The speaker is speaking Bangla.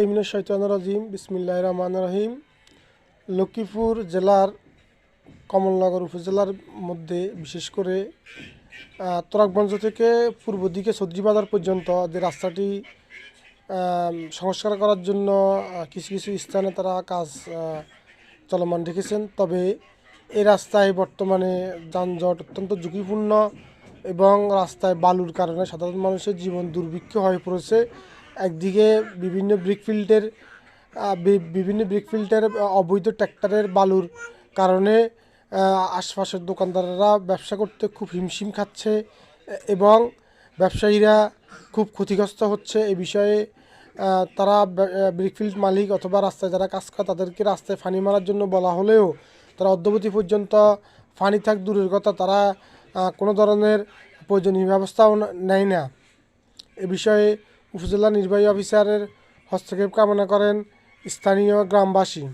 মিনাশ শাইতানির রাজিম বিসমিল্লাহির রহমানির রহিম। লক্ষ্মীপুর জেলার কমলনগর উপজেলার মধ্যে বিশেষ করে তোরাকগঞ্জ থেকে পূর্ব দিকে চৌধুরী বাজার পর্যন্ত যে রাস্তাটি সংস্কার করার জন্য কিছু কিছু স্থানে তারা কাজ চলমান রেখেছেন। তবে এই রাস্তায় বর্তমানে যানজট অত্যন্ত ঝুঁকিপূর্ণ এবং রাস্তায় বালুর কারণে সাধারণ মানুষের জীবন দুর্ভিক্ষ হয়ে পড়েছে। একদিকে বিভিন্ন ব্রিকফিল্টের অবৈধ ট্র্যাক্টরের বালুর কারণে আশপাশের দোকানদাররা ব্যবসা করতে খুব হিমশিম খাচ্ছে এবং ব্যবসায়ীরা খুব ক্ষতিগ্রস্ত হচ্ছে। এ বিষয়ে তারা ব্রিকফিল্ড মালিক অথবা রাস্তায় যারা কাজ করে তাদেরকে রাস্তায় ফানি মারার জন্য বলা হলেও তারা অদ্যাবধি পর্যন্ত ফানি থাক দূরের কথা, তারা কোনো ধরনের প্রয়োজনীয় ব্যবস্থাও নেয় না। এ বিষয়ে উপজেলা নির্বাহী অফিসারের হস্তক্ষেপ কামনা করেন স্থানীয় গ্রামবাসী।